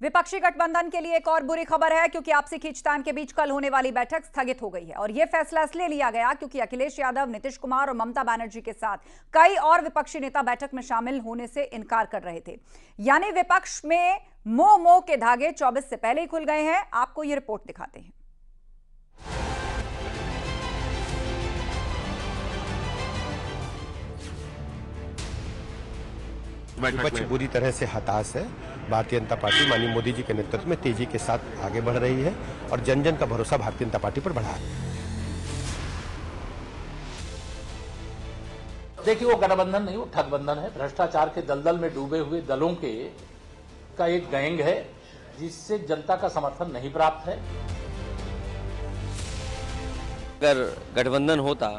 विपक्षी गठबंधन के लिए एक और बुरी खबर है क्योंकि आपसी खींचतान के बीच कल होने वाली बैठक स्थगित हो गई है। और यह फैसला इसलिए लिया गया क्योंकि अखिलेश यादव, नीतीश कुमार और ममता बनर्जी के साथ कई और विपक्षी नेता बैठक में शामिल होने से इनकार कर रहे थे। यानी विपक्ष में मोह के धागे 24 से पहले ही खुल गए हैं। आपको यह रिपोर्ट दिखाते हैं। विपक्ष बुरी तरह से हताश है। भारतीय जनता पार्टी माननीय मोदी जी के नेतृत्व में तेजी के साथ आगे बढ़ रही है और जन जन का भरोसा भारतीय जनता पार्टी पर बढ़ा है। देखिए, वो गठबंधन नहीं, वो ठगबंधन है। भ्रष्टाचार के दलदल में डूबे हुए दलों का एक गैंग है जिससे जनता का समर्थन नहीं प्राप्त है। अगर गठबंधन होता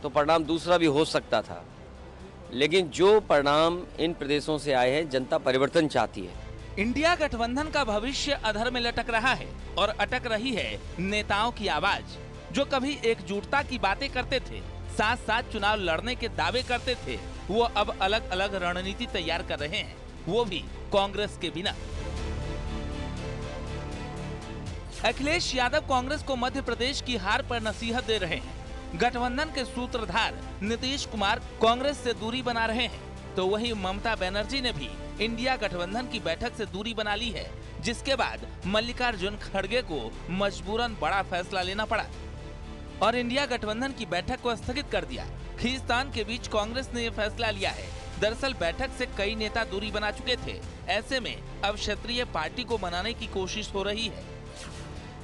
तो परिणाम दूसरा भी हो सकता था, लेकिन जो परिणाम इन प्रदेशों से आए हैं, जनता परिवर्तन चाहती है। इंडिया गठबंधन का भविष्य अधर में लटक रहा है और अटक रही है नेताओं की आवाज, जो कभी एकजुटता की बातें करते थे, साथ साथ चुनाव लड़ने के दावे करते थे। वो अब अलग अलग रणनीति तैयार कर रहे हैं, वो भी कांग्रेस के बिना। अखिलेश यादव कांग्रेस को मध्य प्रदेश की हार पर नसीहत दे रहे हैं। गठबंधन के सूत्रधार नीतीश कुमार कांग्रेस से दूरी बना रहे हैं, तो वहीं ममता बनर्जी ने भी इंडिया गठबंधन की बैठक से दूरी बना ली है, जिसके बाद मल्लिकार्जुन खड़गे को मजबूरन बड़ा फैसला लेना पड़ा और इंडिया गठबंधन की बैठक को स्थगित कर दिया। खींचतान के बीच कांग्रेस ने यह फैसला लिया है। दरअसल बैठक से कई नेता दूरी बना चुके थे। ऐसे में अब क्षेत्रीय पार्टी को मनाने की कोशिश हो रही है।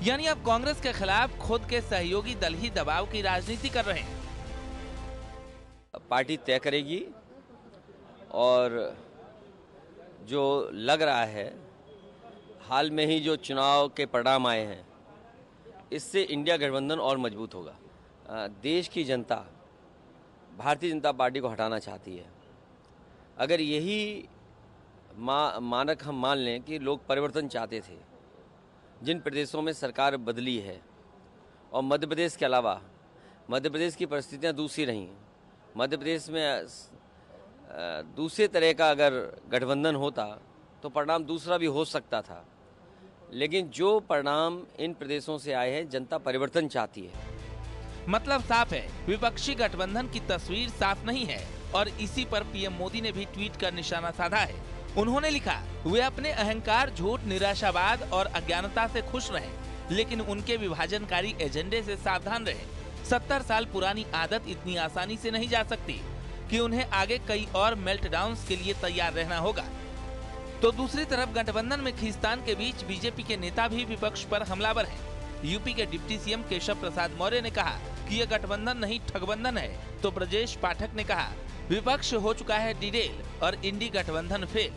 यानी अब कांग्रेस के खिलाफ खुद के सहयोगी दल ही दबाव की राजनीति कर रहे हैं। पार्टी तय करेगी और जो लग रहा है, हाल में ही जो चुनाव के परिणाम आए हैं, इससे इंडिया गठबंधन और मजबूत होगा। देश की जनता भारतीय जनता पार्टी को हटाना चाहती है। अगर यही मानक हम मान लें कि लोग परिवर्तन चाहते थे, जिन प्रदेशों में सरकार बदली है और मध्य प्रदेश के अलावा मध्य प्रदेश की परिस्थितियां दूसरी रहीं, मध्य प्रदेश में दूसरे तरह का अगर गठबंधन होता तो परिणाम दूसरा भी हो सकता था, लेकिन जो परिणाम इन प्रदेशों से आए हैं, जनता परिवर्तन चाहती है। मतलब साफ है, विपक्षी गठबंधन की तस्वीर साफ नहीं है और इसी पर पीएम मोदी ने भी ट्वीट कर निशाना साधा है। उन्होंने लिखा, वे अपने अहंकार, झूठ, निराशावाद और अज्ञानता से खुश रहें, लेकिन उनके विभाजनकारी एजेंडे से सावधान रहें। 70 साल पुरानी आदत इतनी आसानी से नहीं जा सकती कि उन्हें आगे कई और मेल्टडाउन्स के लिए तैयार रहना होगा। तो दूसरी तरफ गठबंधन में खींचतान के बीच बीजेपी के नेता भी विपक्ष पर हमलावर हैं। यूपी के डिप्टी सीएम केशव प्रसाद मौर्य ने कहा कि यह गठबंधन नहीं ठगबंधन है, तो ब्रजेश पाठक ने कहा विपक्ष हो चुका है डिडेल और इंडी गठबंधन फेल।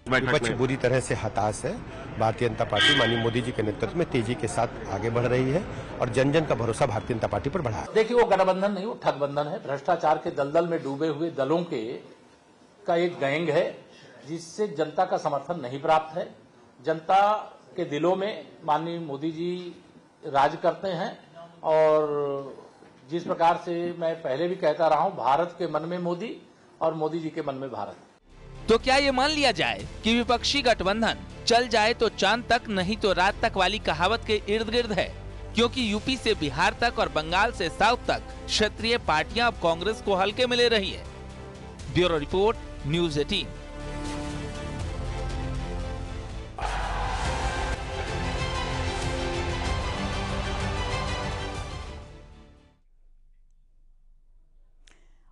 विपक्ष बुरी तरह से हताश है। भारतीय जनता पार्टी माननीय मोदी जी के नेतृत्व में तेजी के साथ आगे बढ़ रही है और जन जन का भरोसा भारतीय जनता पार्टी पर बढ़ा है। देखिए, वो गठबंधन नहीं, वो ठगबंधन है। भ्रष्टाचार के दलदल में डूबे हुए दलों का एक गैंग है जिससे जनता का समर्थन नहीं प्राप्त है। जनता के दिलों में माननीय मोदी जी राज करते हैं और जिस प्रकार से मैं पहले भी कहता रहा हूं, भारत के मन में मोदी और मोदी जी के मन में भारत। तो क्या ये मान लिया जाए कि विपक्षी गठबंधन चल जाए तो चांद तक, नहीं तो रात तक वाली कहावत के इर्द गिर्द है? क्योंकि यूपी से बिहार तक और बंगाल से साउथ तक क्षेत्रीय पार्टियां अब कांग्रेस को हल्के में ले रही है। Bureau report, news 18।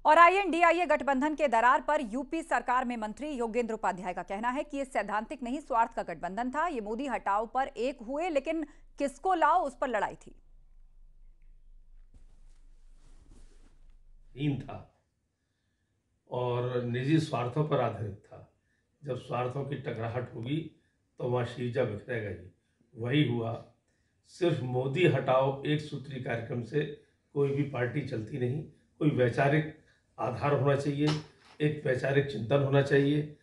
और आईएनडीआईए गठबंधन के दरार पर यूपी सरकार में मंत्री योगेंद्र उपाध्याय का कहना है कि ये सैद्धांतिक नहीं, स्वार्थ का गठबंधन था। ये मोदी हटाओ पर एक हुए, लेकिन किसको लाओ उस पर लड़ाई थी। था और निजी स्वार्थों पर आधारित था। जब स्वार्थों की टकराहट होगी तो वहां शीर्जा बिखरेगा ही। वही हुआ। सिर्फ मोदी हटाओ एक सूत्री कार्यक्रम से कोई भी पार्टी चलती नहीं। कोई वैचारिक आधार होना चाहिए, एक वैचारिक चिंतन होना चाहिए।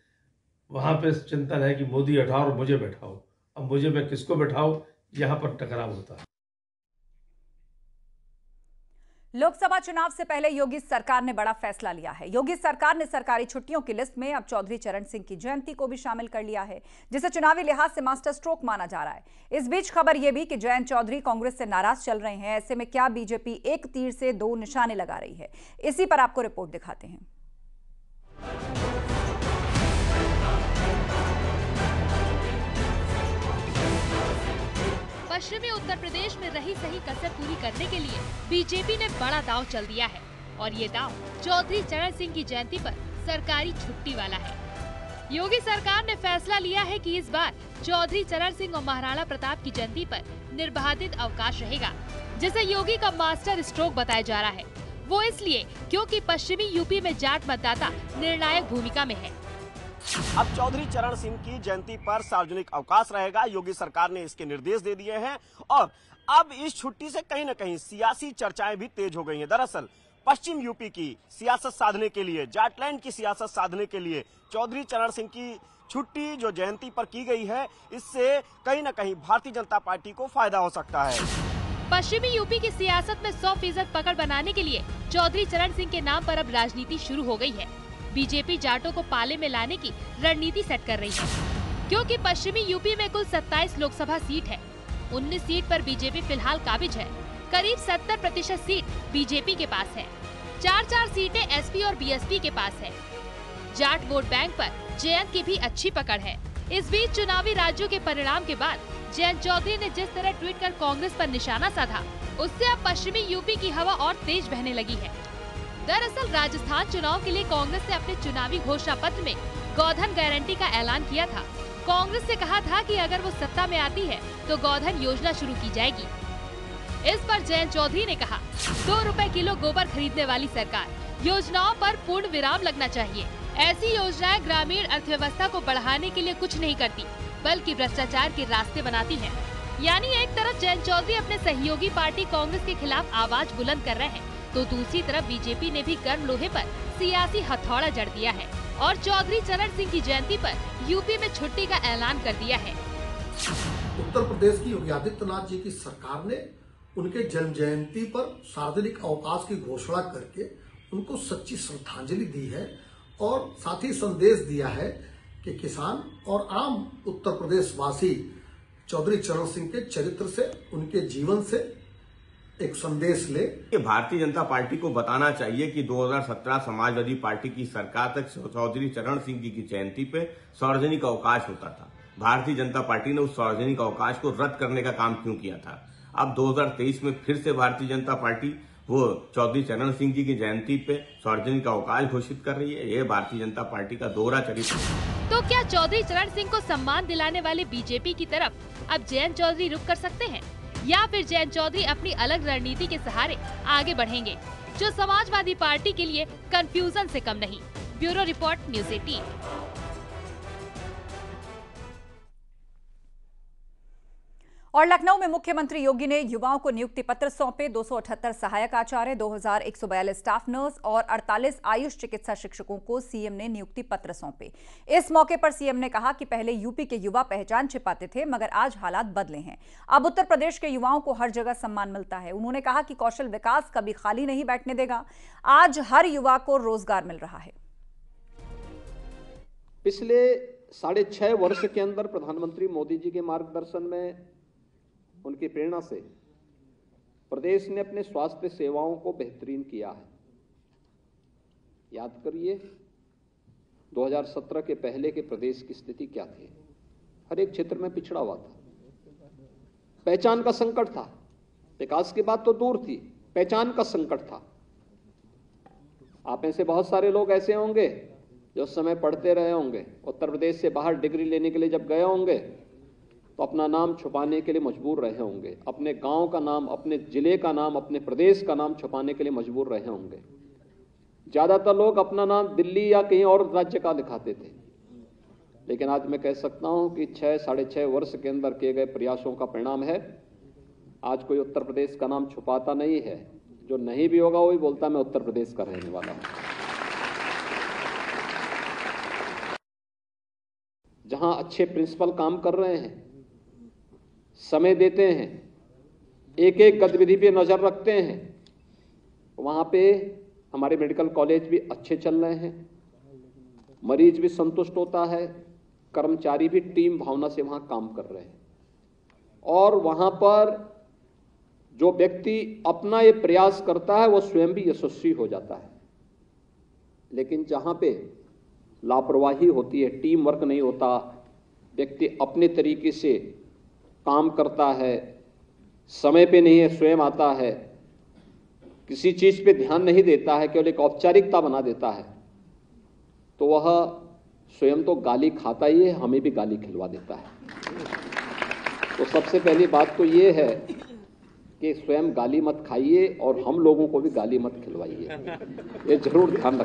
वहां पे चिंतन है कि मोदी हटाओ और मुझे बैठाओ। अब मुझे मैं किसको बैठाऊं, यहाँ पर टकराव होता है। लोकसभा चुनाव से पहले योगी सरकार ने बड़ा फैसला लिया है। योगी सरकार ने सरकारी छुट्टियों की लिस्ट में अब चौधरी चरण सिंह की जयंती को भी शामिल कर लिया है, जिसे चुनावी लिहाज से मास्टर स्ट्रोक माना जा रहा है। इस बीच खबर यह भी कि जयंत चौधरी कांग्रेस से नाराज चल रहे हैं। ऐसे में क्या बीजेपी एक तीर से दो निशाने लगा रही है, इसी पर आपको रिपोर्ट दिखाते हैं। पश्चिमी उत्तर प्रदेश में रही सही कसर पूरी करने के लिए बीजेपी ने बड़ा दांव चल दिया है और ये दांव चौधरी चरण सिंह की जयंती पर सरकारी छुट्टी वाला है। योगी सरकार ने फैसला लिया है कि इस बार चौधरी चरण सिंह और महाराणा प्रताप की जयंती पर निर्बाधित अवकाश रहेगा, जिसे योगी का मास्टर स्ट्रोक बताया जा रहा है। वो इसलिए क्योंकि पश्चिमी यूपी में जाट मतदाता निर्णायक भूमिका में है। अब चौधरी चरण सिंह की जयंती पर सार्वजनिक अवकाश रहेगा। योगी सरकार ने इसके निर्देश दे दिए हैं और अब इस छुट्टी से कहीं न कहीं सियासी चर्चाएं भी तेज हो गई हैं। दरअसल पश्चिम यूपी की सियासत साधने के लिए, जाटलैंड की सियासत साधने के लिए चौधरी चरण सिंह की छुट्टी जो जयंती पर की गई है, इससे कहीं न कहीं भारतीय जनता पार्टी को फायदा हो सकता है। पश्चिमी यूपी की सियासत में 100% पकड़ बनाने के लिए चौधरी चरण सिंह के नाम पर अब राजनीति शुरू हो गई है। बीजेपी जाटों को पाले में लाने की रणनीति सेट कर रही है, क्योंकि पश्चिमी यूपी में कुल 27 लोकसभा सीट है। 19 सीट पर बीजेपी फिलहाल काबिज है। करीब 70% सीट बीजेपी के पास है। 4 सीटें एसपी और बीएसपी के पास है। जाट वोट बैंक पर जयंत की भी अच्छी पकड़ है। इस बीच चुनावी राज्यों के परिणाम के बाद जयंत चौधरी ने जिस तरह ट्वीट कर कांग्रेस पर निशाना साधा, उससे अब पश्चिमी यूपी की हवा और तेज बहने लगी है। दरअसल राजस्थान चुनाव के लिए कांग्रेस ने अपने चुनावी घोषणा पत्र में गोधन गारंटी का ऐलान किया था। कांग्रेस से कहा था कि अगर वो सत्ता में आती है तो गोधन योजना शुरू की जाएगी। इस पर जयंत चौधरी ने कहा, 2 रुपए किलो गोबर खरीदने वाली सरकार, योजनाओं पर पूर्ण विराम लगना चाहिए। ऐसी योजनाएं ग्रामीण अर्थव्यवस्था को बढ़ाने के लिए कुछ नहीं करती, बल्कि भ्रष्टाचार के रास्ते बनाती है। यानी एक तरफ जयंत चौधरी अपने सहयोगी पार्टी कांग्रेस के खिलाफ आवाज बुलंद कर रहे हैं, तो दूसरी तरफ बीजेपी ने भी गर्म लोहे पर सियासी हथौड़ा जड़ दिया है और चौधरी चरण सिंह की जयंती पर यूपी में छुट्टी का ऐलान कर दिया है। उत्तर प्रदेश की योगी आदित्यनाथ जी की सरकार ने उनके जन्म जयंती पर सार्वजनिक अवकाश की घोषणा करके उनको सच्ची श्रद्धांजलि दी है और साथ ही संदेश दिया है कि किसान और आम उत्तर प्रदेश वासी चौधरी चरण सिंह के चरित्र से, उनके जीवन से एक संदेश ले। भारतीय जनता पार्टी को बताना चाहिए कि 2017 समाजवादी पार्टी की सरकार तक चौधरी चरण सिंह जी की जयंती पे सार्वजनिक अवकाश होता था। भारतीय जनता पार्टी ने उस सार्वजनिक अवकाश को रद्द करने का काम क्यों किया था? अब 2023 में फिर से भारतीय जनता पार्टी वो चौधरी चरण सिंह जी की जयंती पे सार्वजनिक अवकाश घोषित कर रही है। ये भारतीय जनता पार्टी का दोहरा चरित्र है। तो क्या चौधरी चरण सिंह को सम्मान दिलाने वाले बीजेपी की तरफ अब जयंत चौधरी रुख कर सकते हैं, या फिर जयंत चौधरी अपनी अलग रणनीति के सहारे आगे बढ़ेंगे, जो समाजवादी पार्टी के लिए कंफ्यूजन से कम नहीं। Bureau report, news 18। और लखनऊ में मुख्यमंत्री योगी ने युवाओं को नियुक्ति पत्र सौंपे। 278 सहायक आचार्य, 2142 स्टाफ नर्स और 48 आयुष चिकित्सा शिक्षकों को सीएम ने नियुक्ति पत्र सौंपे। इस मौके पर सीएम ने कहा कि पहले यूपी के युवा पहचान छिपाते थे, मगर आज हालात बदले हैं। अब उत्तर प्रदेश के युवाओं को हर जगह सम्मान मिलता है। उन्होंने कहा कि कौशल विकास कभी खाली नहीं बैठने देगा। आज हर युवा को रोजगार मिल रहा है। पिछले 6.5 वर्ष के अंदर प्रधानमंत्री मोदी जी के मार्गदर्शन में, उनकी प्रेरणा से प्रदेश ने अपने स्वास्थ्य सेवाओं को बेहतरीन किया है। याद करिए 2017 के पहले के प्रदेश की स्थिति क्या थी। हर एक क्षेत्र में पिछड़ा हुआ था। पहचान का संकट था। विकास की बात तो दूर थी, पहचान का संकट था। आप में से बहुत सारे लोग ऐसे होंगे जो उस समय पढ़ते रहे होंगे, उत्तर प्रदेश से बाहर डिग्री लेने के लिए जब गए होंगे तो अपना नाम छुपाने के लिए मजबूर रहे होंगे। अपने गांव का नाम, अपने जिले का नाम, अपने प्रदेश का नाम छुपाने के लिए मजबूर रहे होंगे। ज्यादातर लोग अपना नाम दिल्ली या कहीं और राज्य का दिखाते थे, लेकिन आज मैं कह सकता हूं कि 6-6.5 वर्ष के अंदर किए गए प्रयासों का परिणाम है। आज कोई उत्तर प्रदेश का नाम छुपाता नहीं है। जो नहीं भी होगा वही बोलता मैं उत्तर प्रदेश का रहने वाला हूं। जहां अच्छे प्रिंसिपल काम कर रहे हैं, समय देते हैं, एक एक गतिविधि पे नजर रखते हैं, वहाँ पे हमारे मेडिकल कॉलेज भी अच्छे चल रहे हैं, मरीज भी संतुष्ट होता है, कर्मचारी भी टीम भावना से वहाँ काम कर रहे हैं और वहाँ पर जो व्यक्ति अपना ये प्रयास करता है वो स्वयं भी यशस्वी हो जाता है। लेकिन जहाँ पे लापरवाही होती है, टीम वर्क नहीं होता, व्यक्ति अपने तरीके से काम करता है, समय पे नहीं है, स्वयं आता है, किसी चीज पे ध्यान नहीं देता है, केवल एक औपचारिकता बना देता है, तो वह स्वयं तो गाली खाता ही है, हमें भी गाली खिलवा देता है। तो सबसे पहली बात तो ये है कि स्वयं गाली मत खाइए और हम लोगों को भी गाली मत खिलवाइए, ये जरूर ध्यान रखिए।